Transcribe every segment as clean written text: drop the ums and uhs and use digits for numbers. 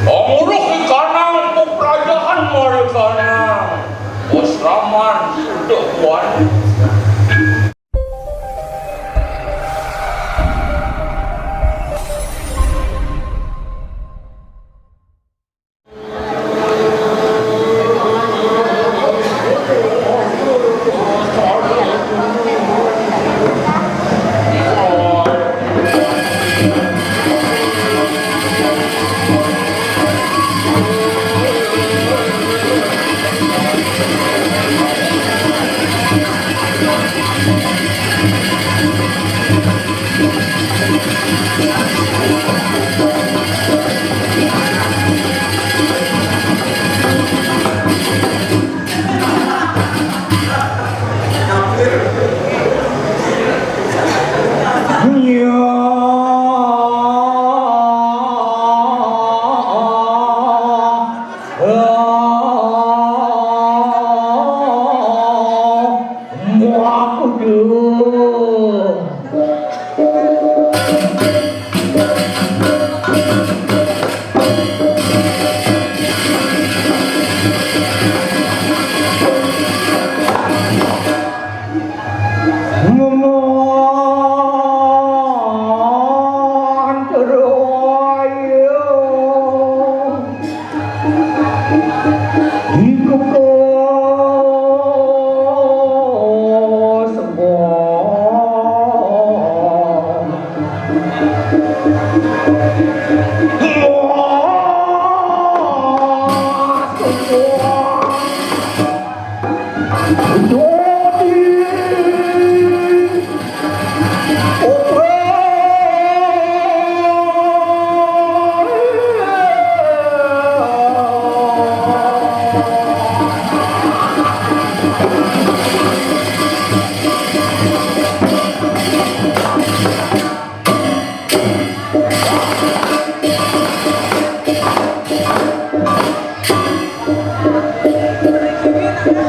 Pengurus di kanang untuk kerajaan Marikana. Bos Raman sudah puan.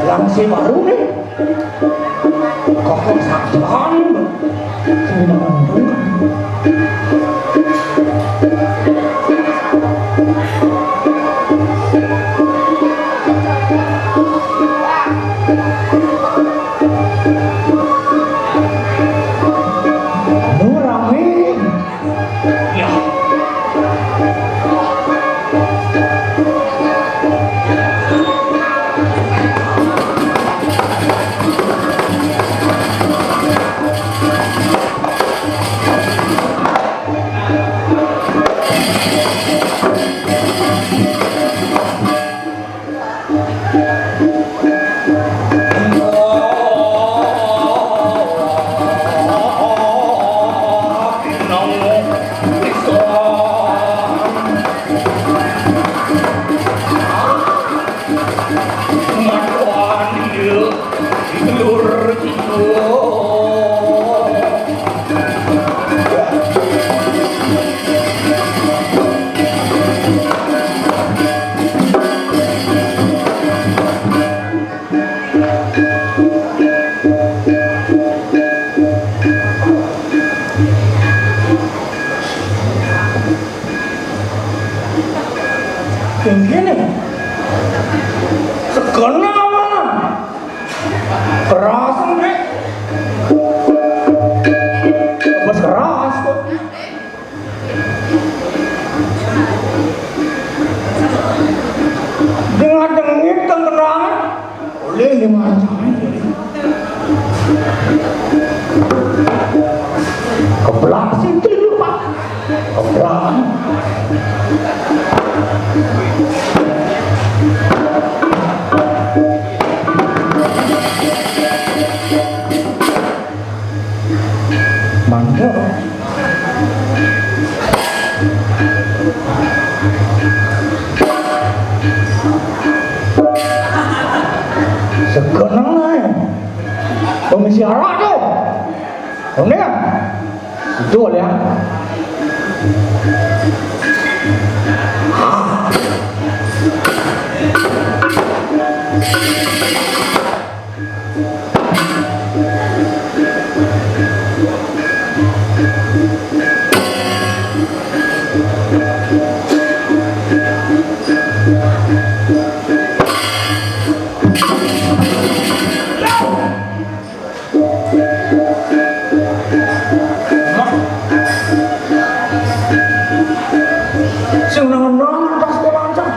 Langsung baru nih, kok saksikan, tidak mungkin. Nurami, ya. Gini, segala mana kerasan deh, mas keras kok. Dengar-dengir keterangan oleh 5 tahun kebelah situ pak, kebelah. Mangga segenang aja komisi arah tuh ini kan itu ya Nana tas lancar.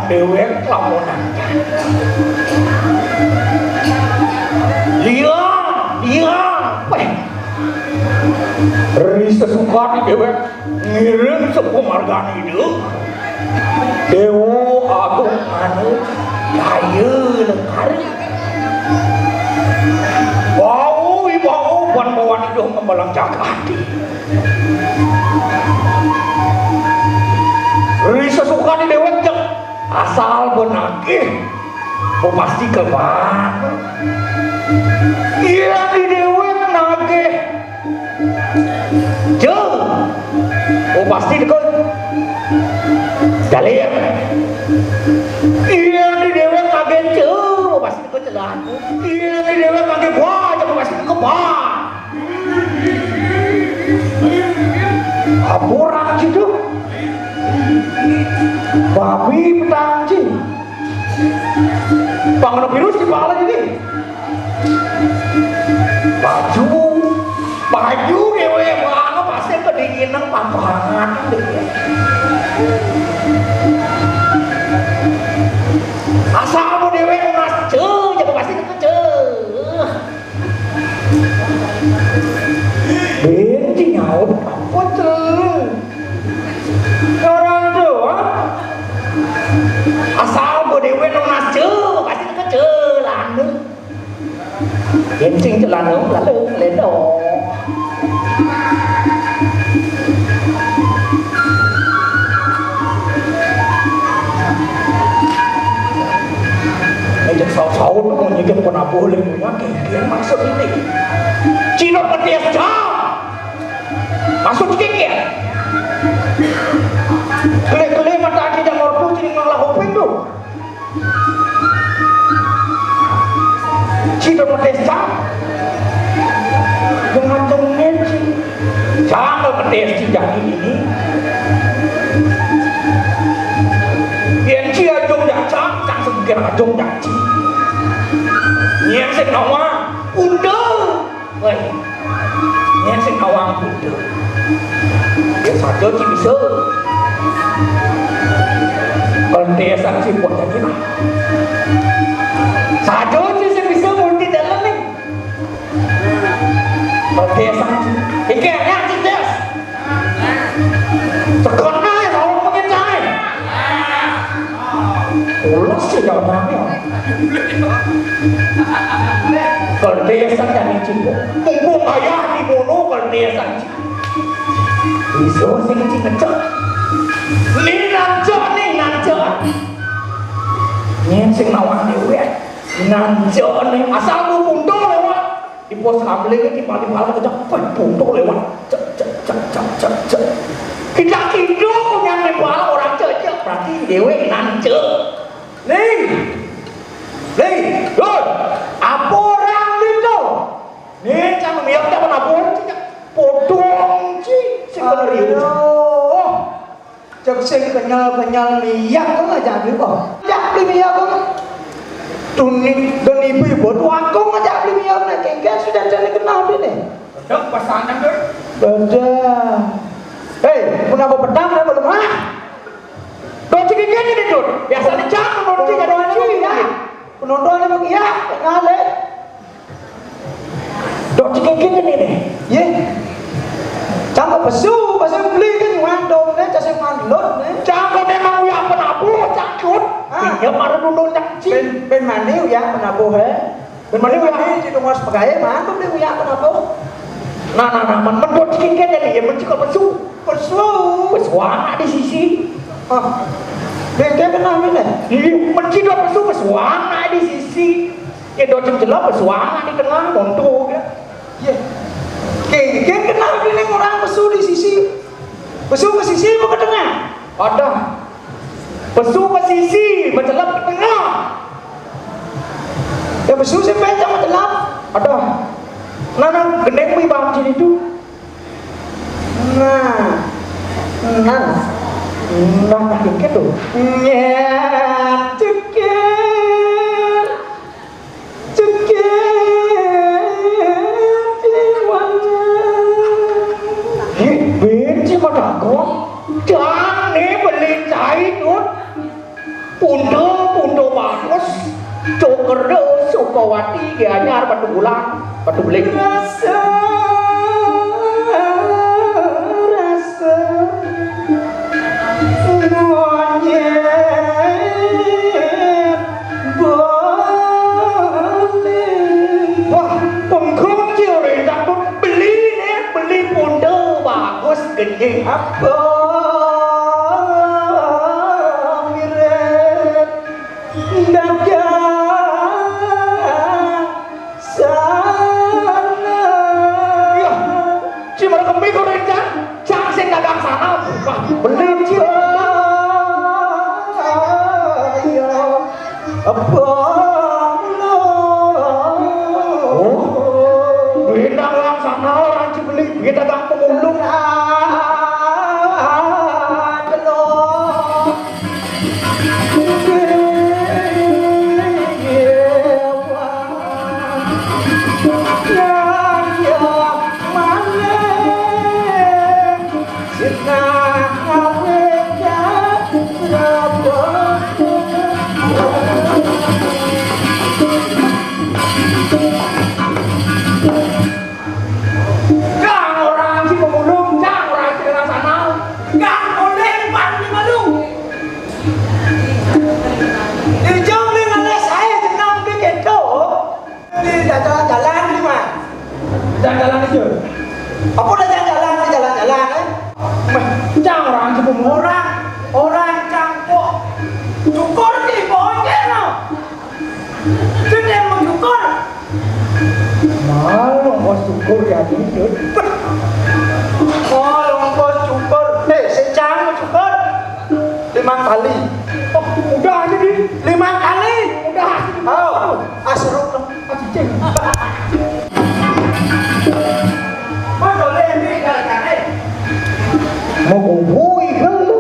Dewek lamunan liang Risa Sukati dewek ngirim sepuh margani itu Dewo Agung anu kaya lekari bau ban-bauan itu membalang cakati Risa Sukati dewek asal benakih oh pasti keluar iya di dewek nagih jeng oh pasti deket dalir iya di dewek nagih jeng oh pasti deket celah iya di dewek nagih wah oh pasti deket wah apuran gitu babi petangci pangan virus di pala ini baju dewe banget pasti kedinginan pampangan asal dewe unas cuy jadi pasti cuy benci nyaut apa cuy orang tuh asal dewe unas cuy pasti cuy landu benci landu lalu lendo Sahur mau nyikir pun apa boleh punya kekir maksud ini Cina pedes jauh maksud kekir kele-kele mata aki dan ngorpu jadi ngalah hopeng tu Cina pedes jauh dengan tengah jangan tes tidak ini hiện chia chung đã chắc chẳng sự kiện là chung đã chi nhiên sinh nào hoa under vậy nhiên sinh nào hoa under dia saja ci bisa kalau dia sanksi buat jadi nah saja ci bisa multi dalam nih kalau dia sanksi ikatnya ci des sekarang ya orang pengen cai ulas sih jawabannya kalau dia sanksi nih cipu mumpung ayah dibunuh kalau dia sanksi bisa sih ngecek nih nancok sing nawang dewe nancok nih asal lu punto lewat di pos kabelnya di paling kejepit punto lewat cek kita hidup yang lewat orang cek berarti dewe nancok nih loh apa orang itu nih jangan lihat apa nabur podong sih Cek sing kenyal minyak kan aja beli kok. Jak beli minyak kan. Dan ibu buat wakong aja beli minyak nak kengkeng sudah jadi kenal deh. Dok pasangan dok. Beda. Hei, kenapa pedang dah belum ah? Dok cik ini nih dok. Biasa dicak penonton ada cuy ya. Penonton lagi ya, kenal deh. Dok cik ini nih. Ye. Jangan pesu beli kan ngandong nih, cacing mandot nih. Jangan memang yang penabuh cakut. Dia marah dulu cakci. Ben mani ya penabuh he. Ben mani ya di rumah sebagai mana ben ya penabuh. Nah, mendot cikin jadi ya mencikal pesuana di sisi. Ah, dia kenal nih. Mencikal pesuana di sisi. Ya dot jelas pesuana di tengah montok ya. Ye. Kengkeng kenal ini orang pesu di sisi. Pesu ke sisi mau ke tengah? Ada. Pesu ke sisi, mencelap ke tengah. Ya pesu sampai jam mencelap. Ada. Nah, gendeng pi bang sini tu. Nah, dikit tu. Jangan beli cair nut punto bagus coker Sukawati anyar batu beli rasa monyet boleh wah pengkung ciri takut beli punto bagus gede apa beli duit dagang sana orang Cibeli duit dagang pemulung jalan aja. Apa udah jalan-jalan di jalan-jalan Jangan orang campur cukur di bawahnya no. Itu dia mau cukur. Malu bos cukur jadi dud. Oh, bos cukur. Secang mau cukur 5 kali. Oh, udah aja di 5 kali. Udah. Oh, asruk dong. Acing. Mas boleh ini gara-gara Mau kumpul kan lu?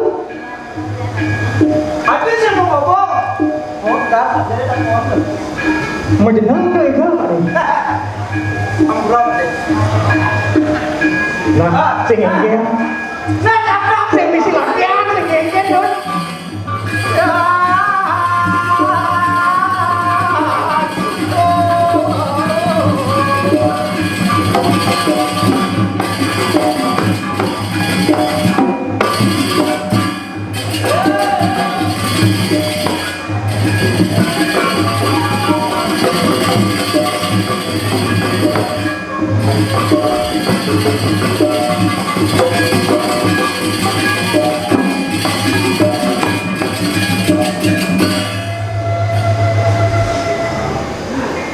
Habis sama ngomong. Oh, enggak, jadi tak ngomong. Mau jenang deh kan? Ambrol deh. Nah, singin Nah, tak sing misi latihan singin dong.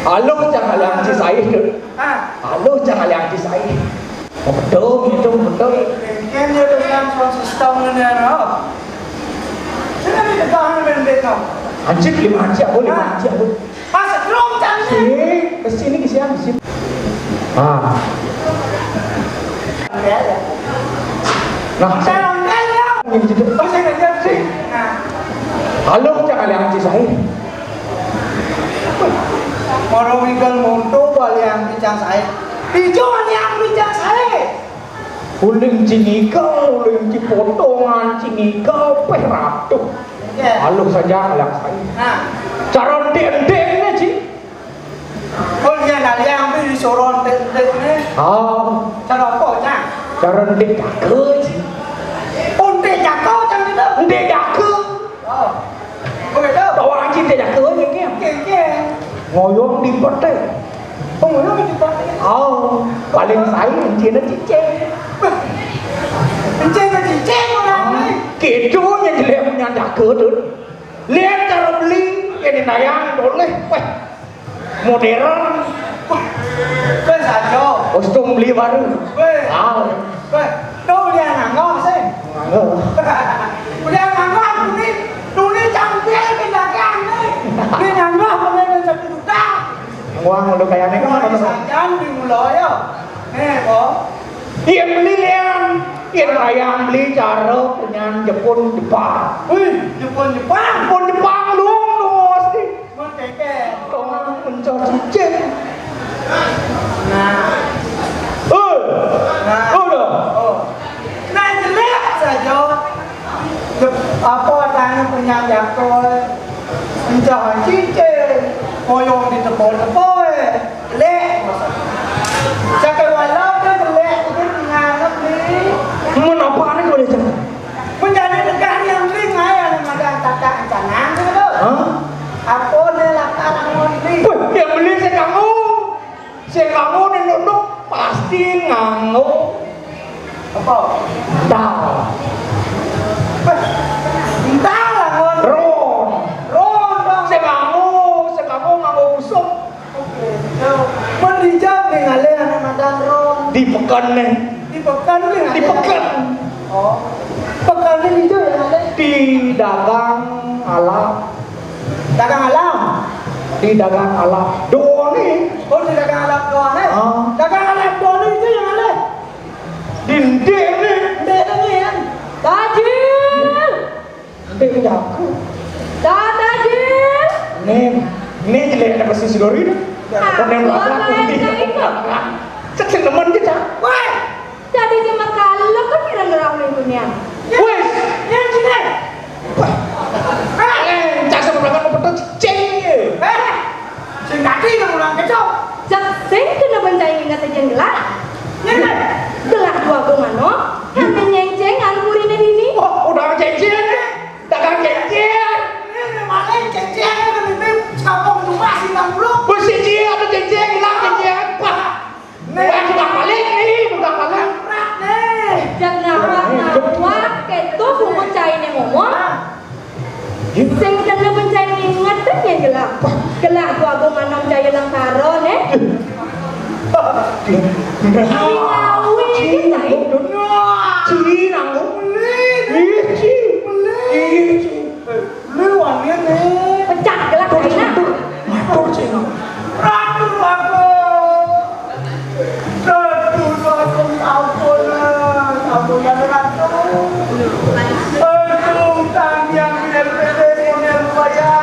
Halo jangan yang ci saya tuh. Halo jangan yang ci saya. Betul itu betul. Kan dia dengan sistem ni ada. Saya ni dekat dengan betul. Anjir 5 anjir boleh 5 anjir boleh. Pas drum jangan. Kesini ke sini. Ah. Nah, Saya enggak ya. ini gitu. Oh, saya enggak sih. Halo jangan yang ci saya. Orang ikan monto yang bincang saya. Hijau yang bincang saya. Uling cingikau, uling cipotongan, cingikau, peratu. Halo saja yang saya. Nah, Cara dendengnya Ci. kalau dia nak yang beli soron dendeng ni, Ah, cara apa cang? cara dendeng jaga Ci. Unte jakau cang itu. Dendeng jaga. Oh, begitu. Bawa anjing dia jaga ni ke? Keng-keng. Ngoyong di petai. Pengunjung itu pasti. Oh, paling saya anjing cicing. Cincin orang ni. Gitu yang jelek punya jaga tu. Lihat cara beli ini nayang boleh. Weh, modern. Weh saja. Kostum beli baru. Weh. Ah, Weh, đâu dia nak ngok sih? Udah ngok tuni cantik ke dagang ni. Dia nak ngok boleh satu juta. uang udah kayak ini kan mana? Sajan di mulai ya. Kok. Iya beli liang. Iya nayang beli cara punya Jepun Jepang. Wih, Jepun. Jepun Jepang dong sih. Mau keke. Kau mencari cicing. Nah. Nah. Udah. Oh. Nah, jelek saja. Apa tanya punya jakol. Mencari cincin. Koyong di tepol-tepol. Jelek. Cakap walau dia jelek. Dia menganggap ni. Menapa ni kau dia cakap? Menjadi dekat yang ringan yang ada tak canang tu. Hah? Apa ni latar angin ni? Wih, yang beli saya kamu ni nunduk pasti nganggu. Apa? Dah. Entah lah kon. Ron. Ron bang. Saya kamu nganggu busuk. Mendijab ni ngale anak madan ron. Di pekan ni. Di pekan ni ngale. Di pekan. Oh. Pekan ni hijau yang ngale. Di dagang alam. Dagang alam. Di dagang alam. Dua ni. Oh di dagang alam doang ni. Ah. Dagang alam doang ni itu yang ngale. Dinding ni. Dek ni kan. Tajil! Dinding jago. Tajil! Ni jelek ada pasti sidori ni. Kau ni belakang putih. Cak teman kita. Woi. Jadi cuma kalau kan kira-kira orang punya. Wes. Yang sini. Cak sama belakang kau betul cicing. Sing tadi nak ulang kecok. Cak sing kena bencai ingat aja gelap. Ini. Gelap dua gumano. Hanya nyengceng angkurin ini. Oh, udah cicing. Dagang cicing. Ini mana cecek kan ini sabong rumah si Tambruk. Bos cicing ada cicing hilang cicing. Wah. Wah, sudah balik ni, sudah balik. Berat nih. Jangan nawak ketu sumut cai ni ngomong. Sing kena bencai ingat aja gelap. Gelap dua gumano cai langkaro ne. Ngawi kita ini. Ciri nanggung. Lu wanita nih. Pecah gelap kaina. Matur cing. Ratu aku. Ratu aku ampun. Ampun ya ratu. Aduh, tang yang LPD punya saya.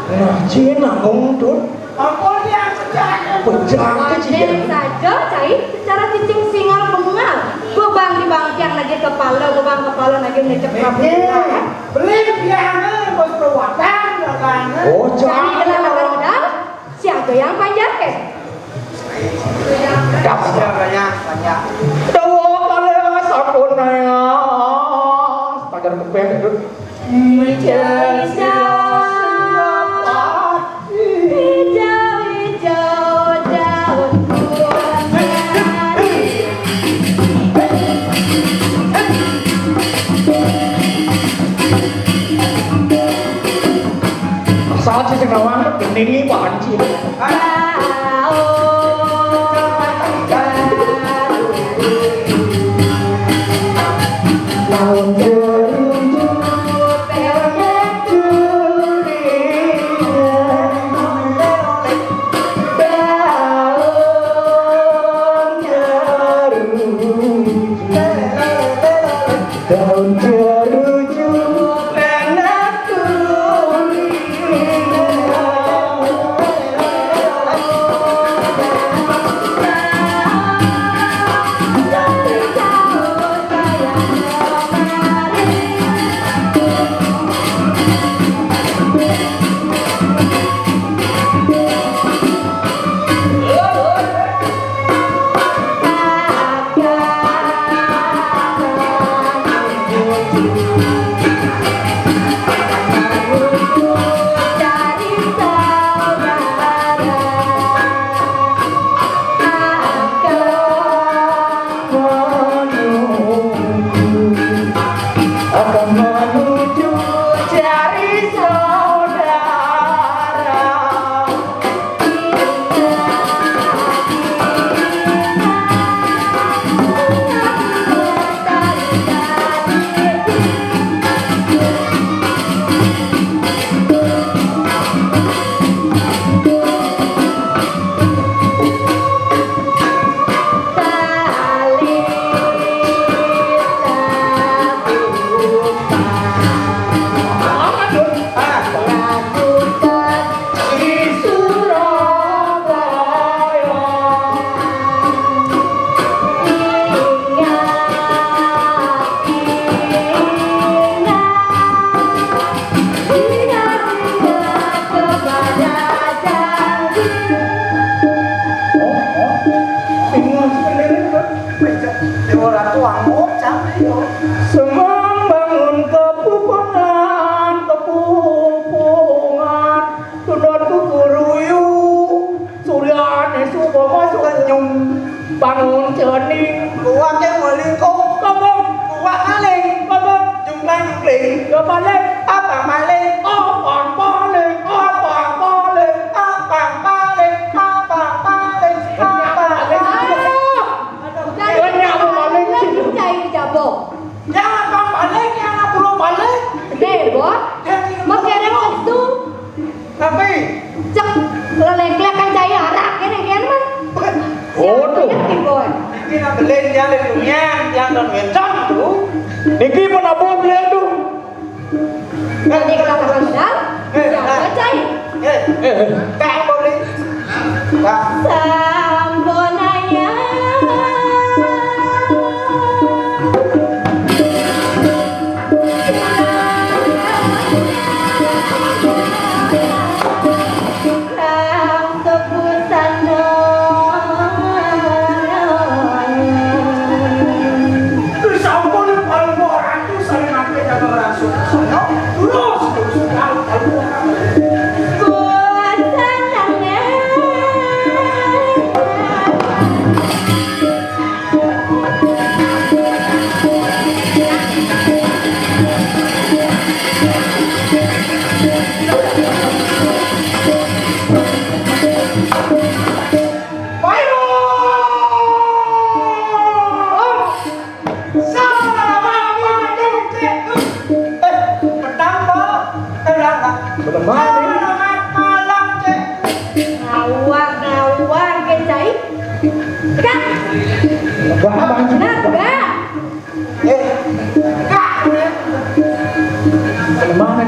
Nah, Cina ngomong Ampun yang sejak. pejang ke Pandai Cina. saja cai secara cicing singal bengal. Bebang di bangkiang lagi kepala, bebang kepala lagi ngecek Ini beli piano bos perwatan kan. Oh, Cari jangan. gelar modal, siapa yang panjat ke? Banyak. Dawa kalian sampun ya. Pajar kepeng itu. Hijau daun Asal sih sengawan ini bahan Cina. Tahun เ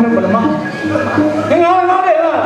anu belemah. Dengar deh lah.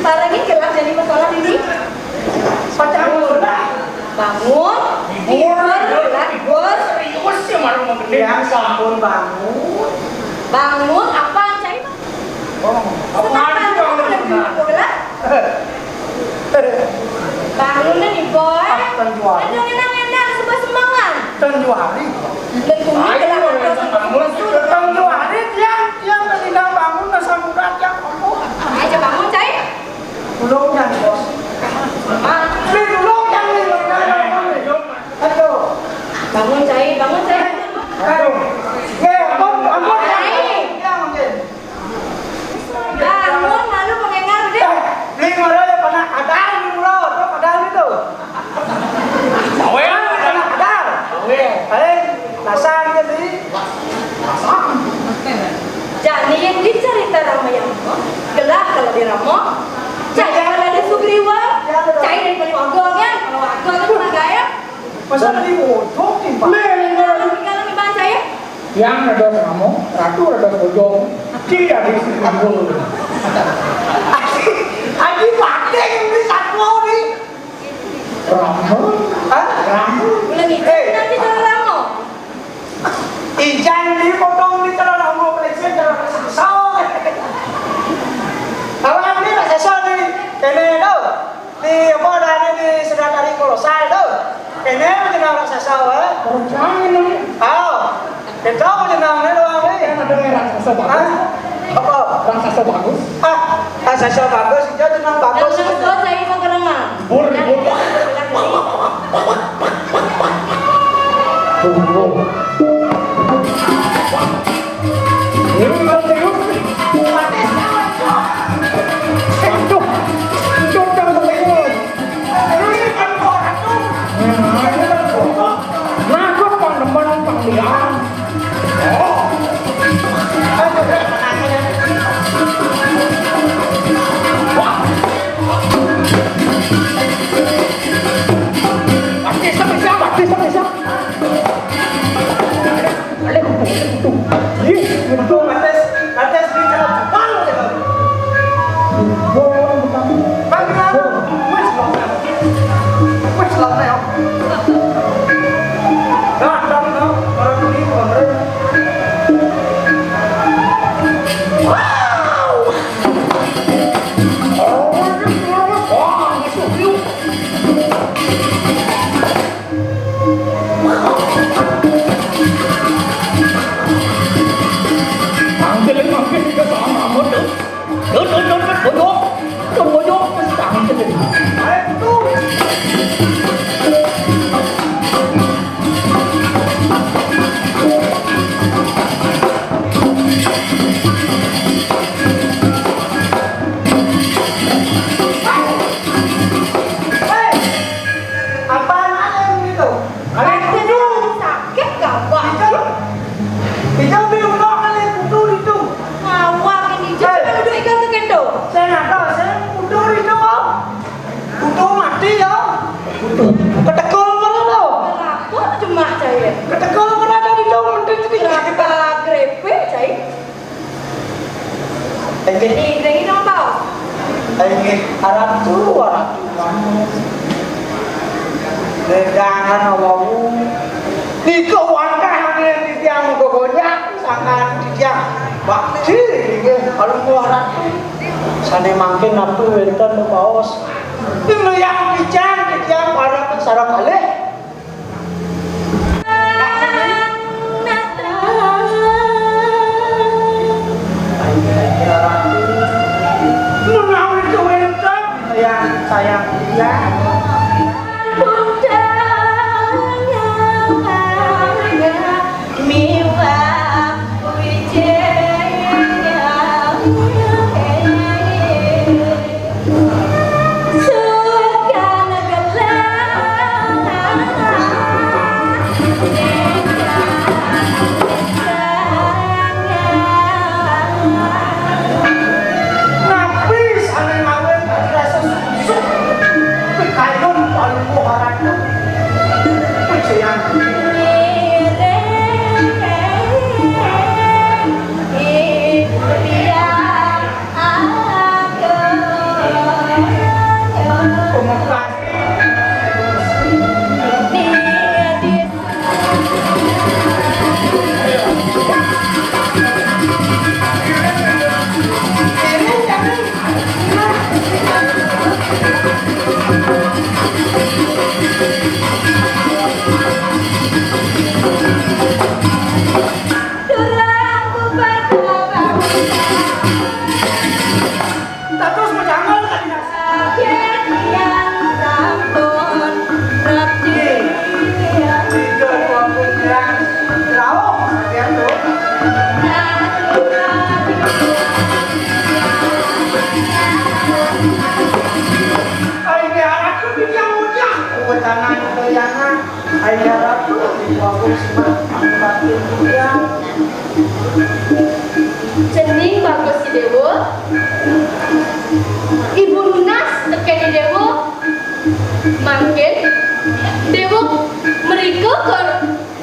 Parangin gelap jadi masalah ini. Bangun. Bangun. Tidur. Serius ya malu mau gede. Ya sampun bangun. Bangun apa cai? Apaan Bangun nih boy. Ada enak-enak sebuah semangat. Tenjuari. Dan kumi gelap Tenjuari yang meninggal bangun nasa murat yang kamu. aja bangun cai. Belum yang bos. Belum yang ini. Aduh. Bangun cai. Aduh. Ampun. Bangun lalu mengengar deh. Beli mana ya pernah ada ini mulu, tuh ada itu. Awel. Ada. Dasar jadi. Jadi yang dicerita Ramayana gelap kalau di Ramo, cai kalau ada Sugriwa, cai dari paling agongnya, kalau agong itu mana gaya? Masa tadi bodoh timbang. Kalau gimana saya? Yang ada kamu, ratu ada bodong, tidak di sini dulu. Aji pakai ini satu nih. Ramu, ramu. Bulan itu nanti kalau Ramo. Ijan ini potong di celana mau pelecehan celana sesal. Awak ini rasa sesal nih. Kene tuh di apa ada di Sedekari Kolosal tuh. Kene menjenang rasa sesal. Jangan ini. Kita menjenang nih doang nih. dengan raksasa bagus. Apa? Raksasa bagus. Raksasa bagus, itu tenang bagus. Raksasa cai makarangan. Bur. Tunggu. Ini kan serius. Aduh. Jodang kepengen. Ini kan orang tuh. Nah, kok pandemon panglian. Oh. Bisa. Itu mates di dalam malu ya. Bagaimana? Wes lah ya. Nah, orang ini orang. Wow. Mampir ke sana mudah. Bonyok. Sangat. Ayo. Apaan ada gitu? Kalian sakit gawat. Itu belum tahu kalian kudu itu. Ngawak ini jangan duduk ikan ke kendo. Saya nggak tahu, saya kudu itu om. Kudu mati ya. Ketekul mana lo? Kenapa cuma cai? Ketekul mana ada di dalam menteri itu? Kenapa grepe cai? Ini dong tau. Ini Arab tuh. Negangan awamu. Di keuangan yang di tiang gogonya sangat di tiang bakti kalau keluaran sana makin apa wenten paus ini yang di tiang para sarang kali menawi itu wenten yang sayang dia Jening bagus si Dewo. Ibu Nas tekeni Dewo. Mangkin Dewo mereka kor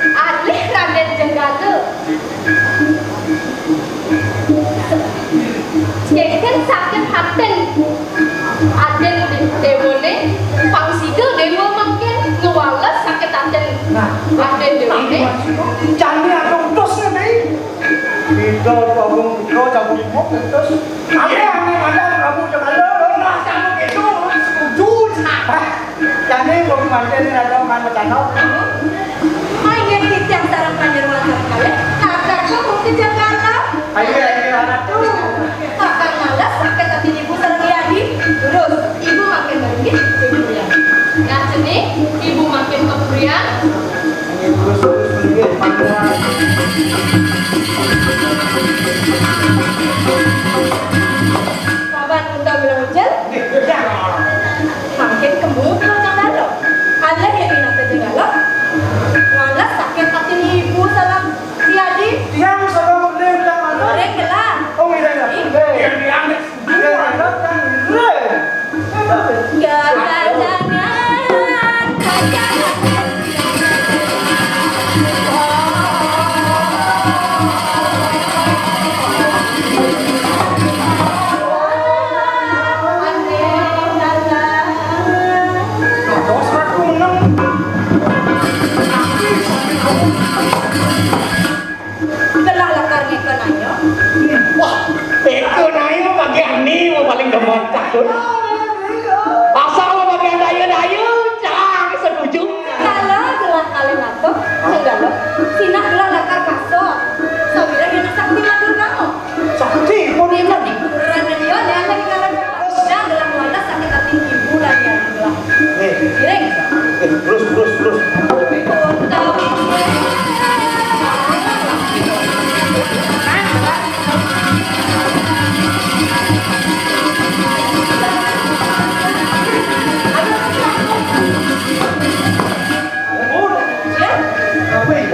alih Raden Jenggala. Jadi kan sakit haten. Aden Dewo ne pangsida Dewo mangkin ngewalas sakit haten. Aden Dewo ne jangan ada utusnya nih. Kita bangun kita cabut mok terus. Ada kamu jangan lo kamu itu jujur. Jangan lo manten ada man bercanda. Main yang sarang panjerwan kali. Kakak kamu ke Jakarta. kemontak tuh. Asal lo bagian daya-daya, jangan setuju. Kalau gelah kalimat tuh, enggak lo. Sina gelah lakar kaso. Sabira dia sakti matur kamu. Sakti, mau Dia sakti kuburan dia, dia lagi karena nah gelah muala sakit hati ibu lagi ya gelah. Giring. Terus.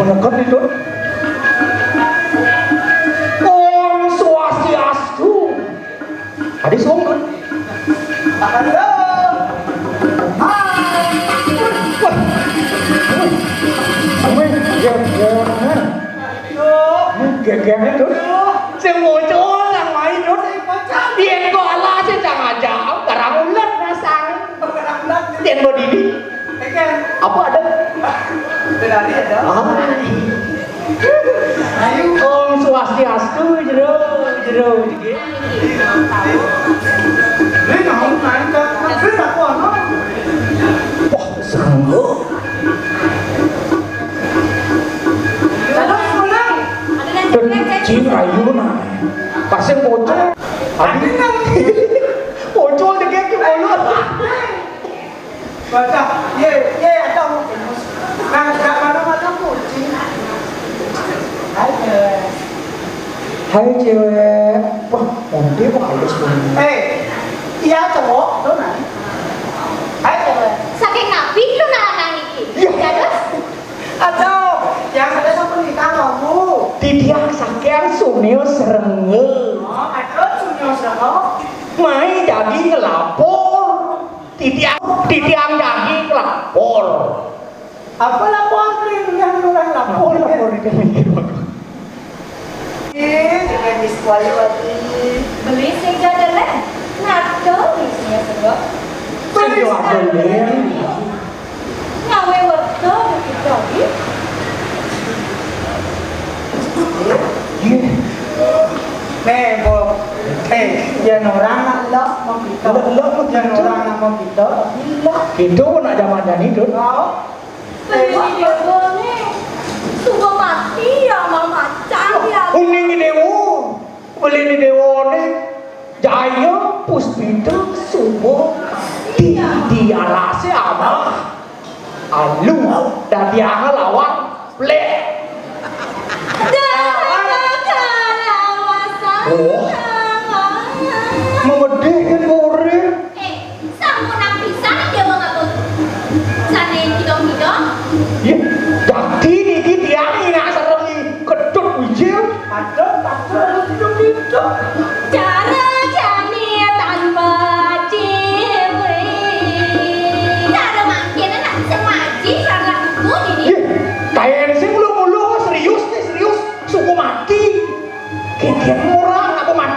Menekot itu. Om Swastiastu. Adi songkon. Halo. Geger itu. Sing muncul yang main itu. Dia kok ala sih jangan jauh. Karang ulat nasang. Dia mau dini. Apa ada? Berani ada. Ayo Om Swastiastu jero. Ini naon naik ke negeri aku ano? Wah, sanggup. Terus menang. Dan cinta Yuna. Pasang bocor. Adi bocor dia ke mulut. Baca, ye ada mungkin. Nggak mana kucing. Hai cewek. Wah, dia kok halus banget. Iya cowok, tuh nah. Hai cewek. Saking nabi lu nalangan iki. Iya. Terus Aduh, yang ada sama nikah kamu. Tidiak sakean sunil serenge. Oh, aduh, sunyo serang. Mai daging lapor. Tidiak daging lapor. Apa lapor yang orang lapor? Lapor itu mikir banget. Jangan diskualifikasi. beli sing jadelen. Nado isinya sedok. Beli jadelen. Ngawe waktu kita lagi. Jangan orang lo mau kita. Jangan orang mau kita. Itu pun ada zaman itu. Beli dia boleh. Suka mati ya mama cahaya. Uning dewo. Beli ni dewo ni. Jaya puspita subuh. Di alase apa? Alu dan dia lawan plek. Memedihkan murid. Samunang pisan dia mengaku. Sane kidong-kidong. Ya, jadi ini dia ini serengi kedut wijil. Cara jani tanpa cewek. Cara makin anak semaji sarang aku ini. Ya, kayak sing lu serius nih serius. Suku mati. Kikian murah aku mati.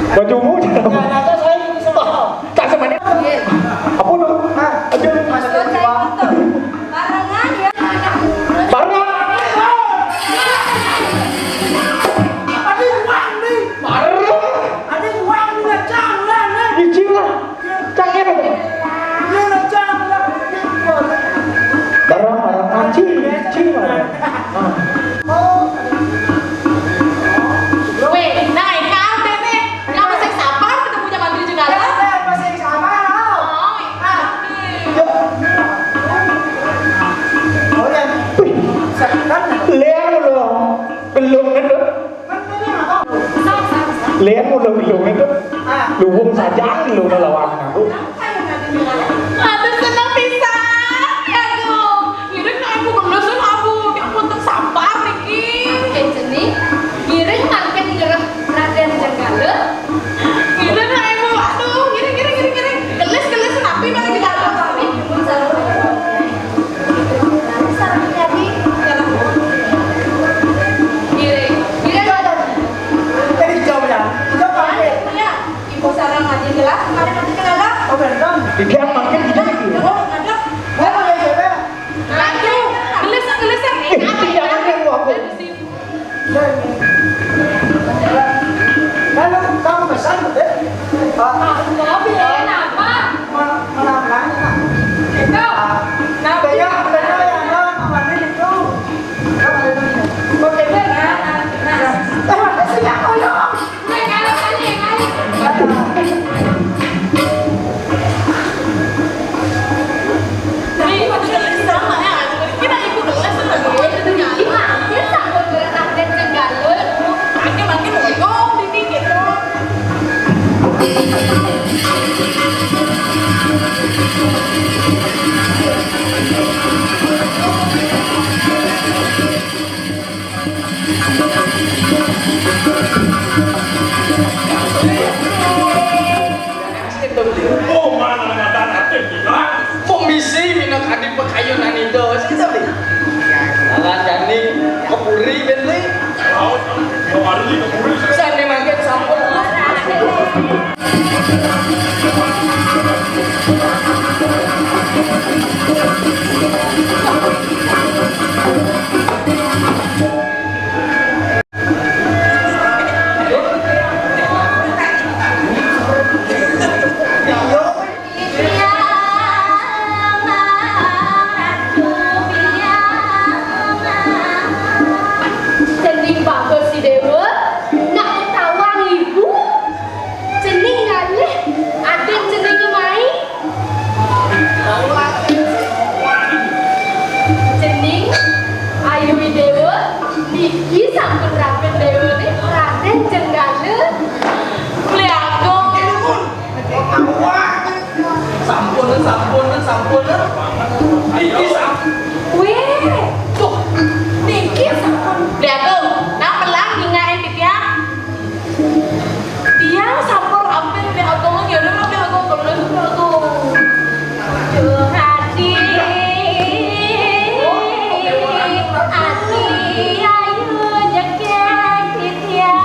Bajumu jangan. Ya, nanti saya ini sama. Tak semuanya. Apa lu? Aduh. Masuk Kalau ke saya bawah. itu barengan ya. Barang. Ada uang nih. Barang. Ada uang nih lah jangan nih. Dicing lah. Cangnya apa? Dia lah jangan. Barang anjing. Dicing lah. Oh. Weh, nah ini apa nih? Yang masih sabar ketemu zaman dulu juga ada. Masih sama tau. Oh ya. Sekarang Lihat lu. Belum itu. Lihat lu belum itu. Lu wong saja lu lawan aku. Aduh senang pisan ya aku. Giring na ibu gemes sama aku. Dia pun tersabar niki. Jadi giring makan gerah raden jenggala. Giring na ibu aduh giring. Geles napi mana kita ada kami. Sarang jadi. Giring jadi jauh ya. Jauh pakai. punya ibu sarang aja jelas. Kemarin nanti kelala. Oh benar. Dia makin kita gitu. Saya mau coba. Aduh, geles. Jangan yang aku. Lalu kamu pesan betul? Kopi kenapa? Mana belanja? Itu. Nabi. Banyak yang non itu. Kopi benar. Siap koyo. Mereka kali. Ini macam sama ya. Kita ikut kelas lagi. Dia sanggup berenang dan jenggala. Makin ngomong di gitu. Oh mana ada nanti kita. Komisi minat adik pekayunan itu sih tapi alat jani kepuri beli Mau hari ini keburu. sani makin sampun Cening bagus si Dewa, nak tawang ibu. Cening ngalih, ada cening main. Cening, ayu Dewa, Niki sampun rapin Dewa ni, Raden jenggala. Beliago. sampun iki Weh, tuh, Niki sampun. Beliago, nak pelang hingain titiang. Tiang sampun rapin Beliago, ya udah Beliago kalau Beliago. Hati, ayu jeket titiang.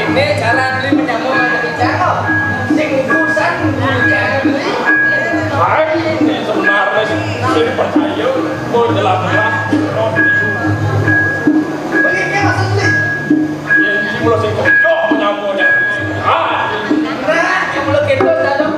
ini cara beli menyambung sama bicara sing urusan Hai, ini sebenarnya sih percaya mau jelas-jelas Begini maksudnya. yang simulasi sing kocok menyambungnya. nah yang lo gitu dalam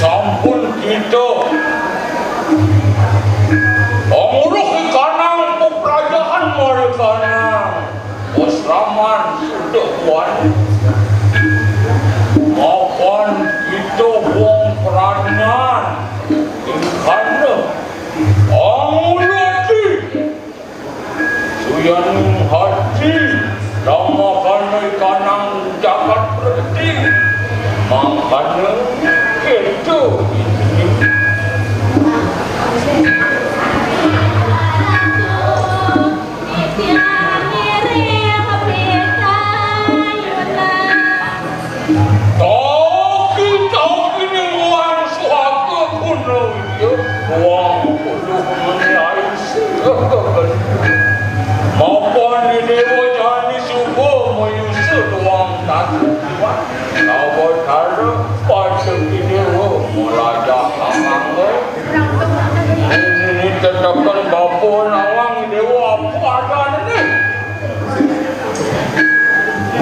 Sampun kita Pengurus ikanang kerajaan Marikanang Wasraman sudah kuat maupun kita wong peranan ikana Angulati Suyan hati Ramakan ikanang jagat berhenti makanya itu Toki ni uang suaka kuno itu uang kuno menyai segala maupun di dewa jani subuh menyusul uang tatu kau cara pada di dewa meraja amangga ini tetapkan bapa nawang dewa apa ada ni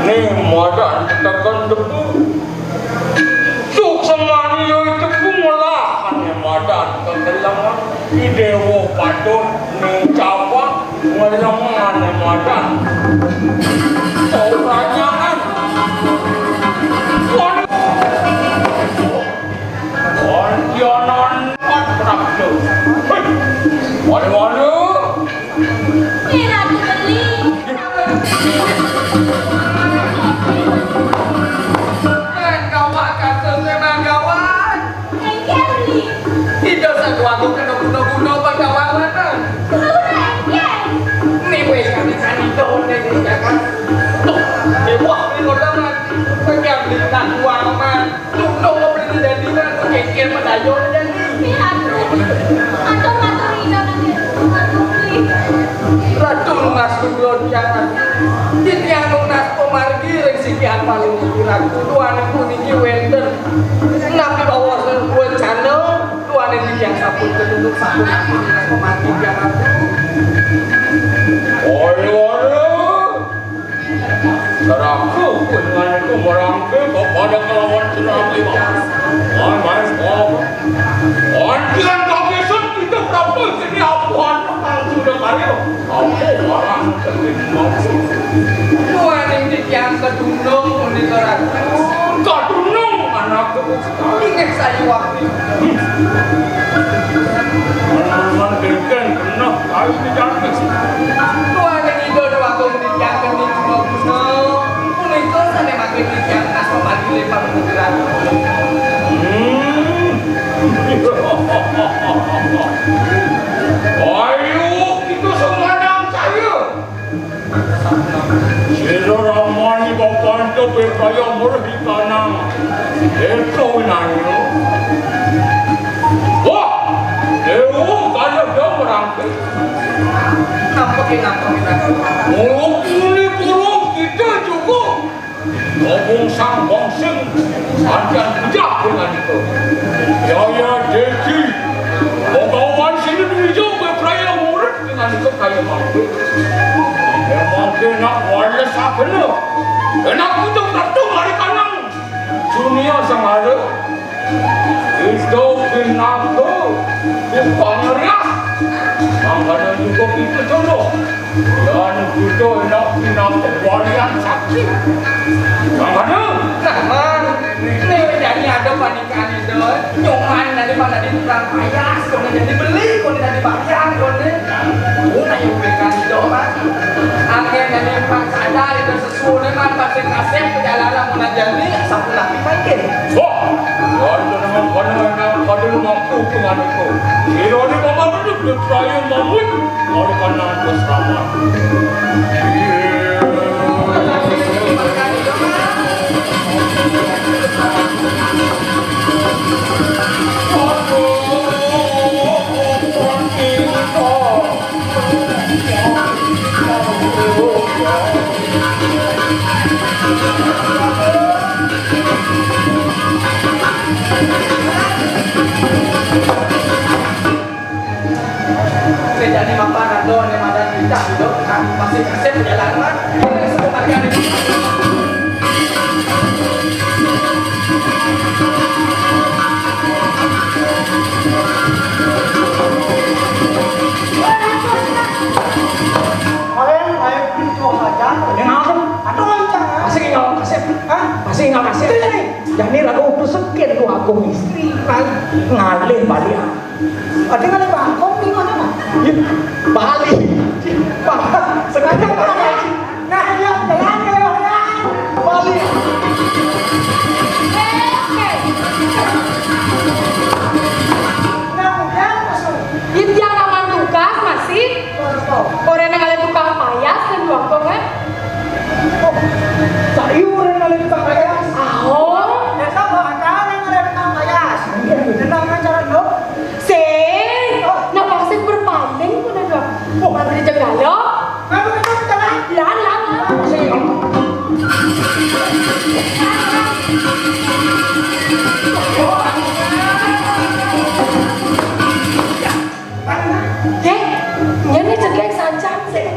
ni madan tetapkan debu suk semani itu kumulakan yang madan kegelangan di dewa padut ni cawa ngelangan yang madan kau ranyangan Jangan patrakdo. Walu-walu. Kira aku beli. kawan kata memang kawan Engkel beli. tidak sesuatu kena guna-guna kawan mana Kurang engkel. ni wes kami itu ni kan dewa ni orang pengen bintang uang man tunggu beli dari mana kekir padayon dan Lihat. Atau maturina nanti. Atau beli. ratu lunas kulon jangan yang lunas pemargi resikian paling kurang tuan kuniki wender nabi bawa sebuah channel tuan yang sabun keduduk sabun pemargi jangan Walu-walu. Seraku kunanku merangke kepada kelawan tsunami. Mai-mai kau. Antian kagesan kita berapa Tuaning titiang kedunung punika ratu. Kadunung anakku. Ingat saya waktu itu. Meneman gegen kena kayu di jantung. Tuaning itu waktu titiang kening kedunung punika sane makin titiang nas pemati lepas punika ratu. Ayo, itu semuanya saya. Sira ramani bapanto berkaya murhikana. Eko nanya. Wah, dewa kalau dia merangkai. Nampakin ratu. Muluk ini kurung kita juga. Ngomong sang bongseng, sanjang bujak dengan itu. Ya Deki, penggawan sini hijau berperaya murid dengan itu kaya mampu. Memang kena wala sakena. Enak itu berarti hari kanang. Dunia sang ada. Itu kena tu, bukan rias. Makanya juga kita jodoh. Dan kita enak kena kewalian saksi. Makanya. Nah man, ini jadi ada panikan itu. Nyoman dari mana di tukang payas, kemudian dibeli, kemudian dibayar, kemudian nah yang berikan itu man. Akhirnya nih Pak sadar itu sesuai man pasti kasih perjalanan mau jadi satu lagi makin. Wah, ada dengan pandangan pada mampu dengan itu. Kira ni bapa berdua berperaya mamut, oleh karena bersama. Jadi makanan doang yang ada kita itu kan masih kasih perjalanan. Ini semua marga ini. Kalian pintu aja. Yang apa? Aduh lancang. Masih nggak kasih? Hah? Masih nggak kasih? Itu jadi. Jadi lagu udah sekian tuh aku istri kan ngalih balik. Ada kali bangkong di mana nak? Bali. Sengaja mana? Nah ya jalan ya. Bali. Nah ya masuk. Yang aman tugas masih orang yang ada tukang payas dan waktu kan? Sayur yang ada di payas. Oh, Ya sama antara yang ada di payas. Tentang cara dok. sih, nak pasti berpaling pun ada. Mau beri jaga Kamu kita jalan. lah. Masih Ini ceklek saja sih.